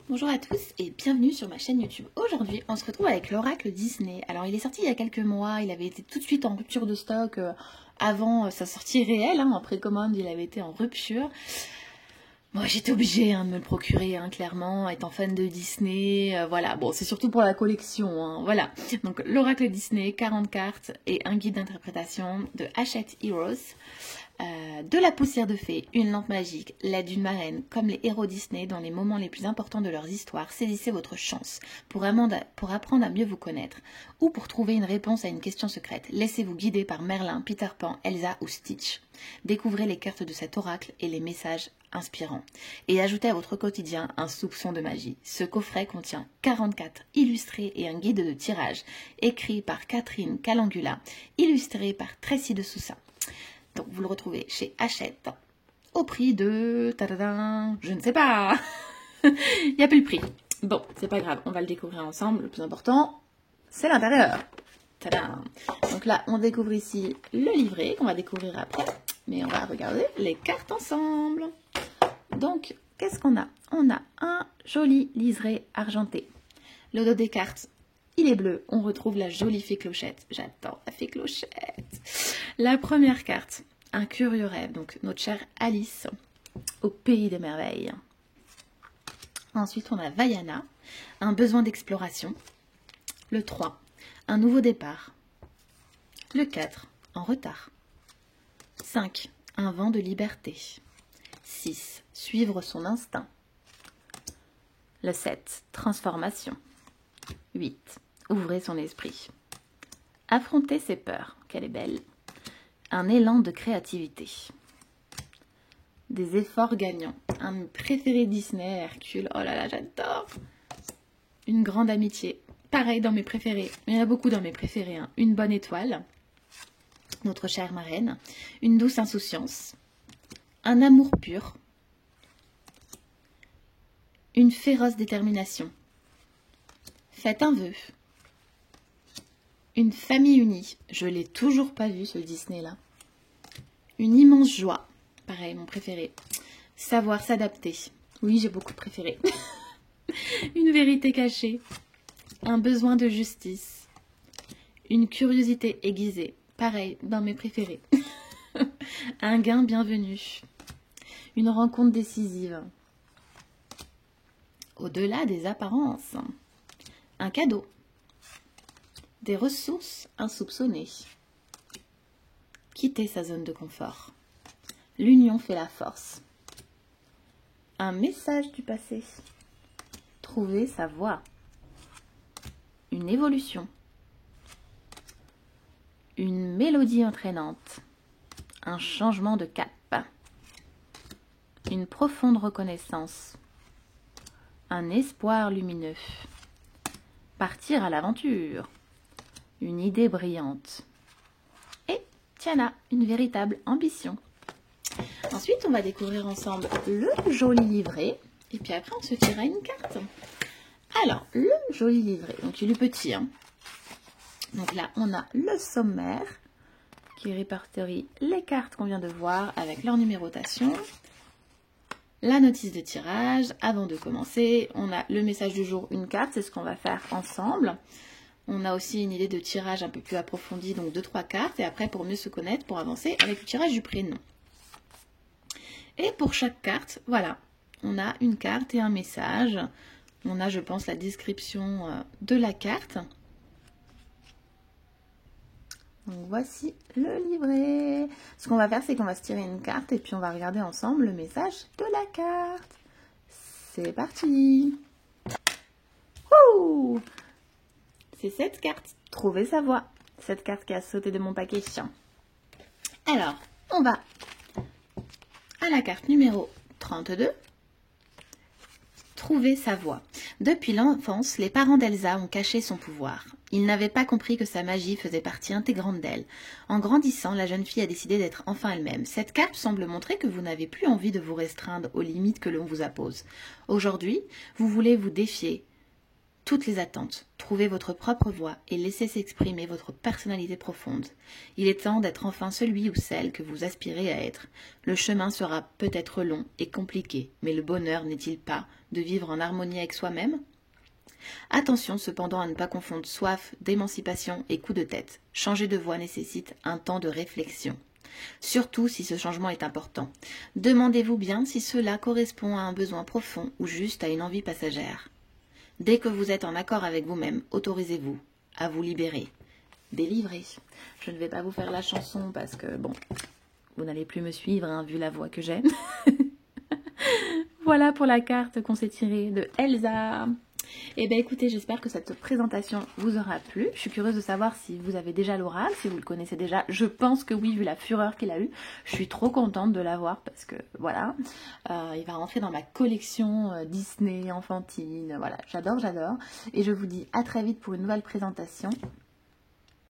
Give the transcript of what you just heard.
Bonjour à tous et bienvenue sur ma chaîne YouTube. Aujourd'hui, on se retrouve avec l'oracle Disney. Alors, il est sorti il y a quelques mois, il avait été tout de suite en rupture de stock avant sa sortie réelle, en précommande, il avait été en rupture. Moi, j'étais obligée de me le procurer, clairement, étant fan de Disney, voilà. Bon, c'est surtout pour la collection, voilà. Donc, l'oracle Disney, 40 cartes et un guide d'interprétation de Hachette Heroes. De la poussière de fée, une lampe magique, l'aide d'une marraine, comme les héros Disney dans les moments les plus importants de leurs histoires, saisissez votre chance pour apprendre à mieux vous connaître ou pour trouver une réponse à une question secrète. Laissez-vous guider par Merlin, Peter Pan, Elsa ou Stitch. Découvrez les cartes de cet oracle et les messages inspirants. Et ajoutez à votre quotidien un soupçon de magie. Ce coffret contient 44 illustrés et un guide de tirage, écrit par Catherine Calangula, illustré par Tracy de Sousa. Donc, vous le retrouvez chez Hachette au prix de... je ne sais pas. Il n'y a plus le prix. Bon, c'est pas grave, on va le découvrir ensemble. Le plus important, c'est l'intérieur. Donc là, on découvre ici le livret qu'on va découvrir après. Mais on va regarder les cartes ensemble. Donc, qu'est-ce qu'on a? On a un joli liseré argenté. Le dos des cartes, il est bleu. On retrouve la jolie fée Clochette. J'adore la fée Clochette. La première carte, un curieux rêve. Donc, notre chère Alice au pays des merveilles. Ensuite, on a Vaiana, un besoin d'exploration. Le 3, un nouveau départ. Le 4, en retard. 5, un vent de liberté. 6, suivre son instinct. Le 7, transformation. 8, ouvrez son esprit. Affronter ses peurs, qu'elle est belle. Un élan de créativité. Des efforts gagnants. Un de mes préférés Disney, Hercule. Oh là là, j'adore. Une grande amitié. Pareil dans mes préférés. Il y en a beaucoup dans mes préférés. Une bonne étoile. Notre chère marraine. Une douce insouciance. Un amour pur. Une féroce détermination. Faites un vœu. Une famille unie. Je l'ai toujours pas vu, ce Disney-là. Une immense joie. Pareil, mon préféré. Savoir s'adapter. Oui, j'ai beaucoup préféré. Une vérité cachée. Un besoin de justice. Une curiosité aiguisée. Pareil, dans mes préférés. Un gain bienvenu. Une rencontre décisive. Au-delà des apparences. Un cadeau. Des ressources insoupçonnées. Quitter sa zone de confort. L'union fait la force. Un message du passé. Trouver sa voie. Une évolution. Une mélodie entraînante. Un changement de cap. Une profonde reconnaissance. Un espoir lumineux. Partir à l'aventure. Une idée brillante. Et Tiana, une véritable ambition. Ensuite, on va découvrir ensemble le joli livret. Et puis après, on se tirera une carte. Alors, le joli livret. Donc, il est petit. Donc là, on a le sommaire qui répertorie les cartes qu'on vient de voir avec leur numérotation. La notice de tirage. Avant de commencer, on a le message du jour, une carte. C'est ce qu'on va faire ensemble. On a aussi une idée de tirage un peu plus approfondie, donc 2-3 cartes. Et après, pour mieux se connaître, pour avancer avec le tirage du prénom. Et pour chaque carte, voilà, on a une carte et un message. On a, je pense, la description de la carte. Donc voici le livret. Ce qu'on va faire, c'est qu'on va se tirer une carte et puis on va regarder ensemble le message de la carte. C'est parti. Ouh! C'est cette carte. Trouver sa voie. Cette carte qui a sauté de mon paquet. Alors, on va à la carte numéro 32. Trouver sa voie. Depuis l'enfance, les parents d'Elsa ont caché son pouvoir. Ils n'avaient pas compris que sa magie faisait partie intégrante d'elle. En grandissant, la jeune fille a décidé d'être enfin elle-même. Cette carte semble montrer que vous n'avez plus envie de vous restreindre aux limites que l'on vous impose. Aujourd'hui, vous voulez vous défier toutes les attentes. Trouvez votre propre voie et laissez s'exprimer votre personnalité profonde. Il est temps d'être enfin celui ou celle que vous aspirez à être. Le chemin sera peut-être long et compliqué, mais le bonheur n'est-il pas de vivre en harmonie avec soi-même ? Attention cependant à ne pas confondre soif d'émancipation et coup de tête. Changer de voie nécessite un temps de réflexion. Surtout si ce changement est important. Demandez-vous bien si cela correspond à un besoin profond ou juste à une envie passagère. Dès que vous êtes en accord avec vous-même, autorisez-vous à vous libérer. Délivrer. Je ne vais pas vous faire la chanson parce que, bon, vous n'allez plus me suivre, hein, vu la voix que j'ai. Voilà pour la carte qu'on s'est tirée de Elsa. Eh bien écoutez, j'espère que cette présentation vous aura plu. Je suis curieuse de savoir si vous avez déjà l'oracle, si vous le connaissez déjà. Je pense que oui, vu la fureur qu'il a eue. Je suis trop contente de l'avoir parce que voilà, il va rentrer dans ma collection Disney, enfantine. Voilà, j'adore. Et je vous dis à très vite pour une nouvelle présentation.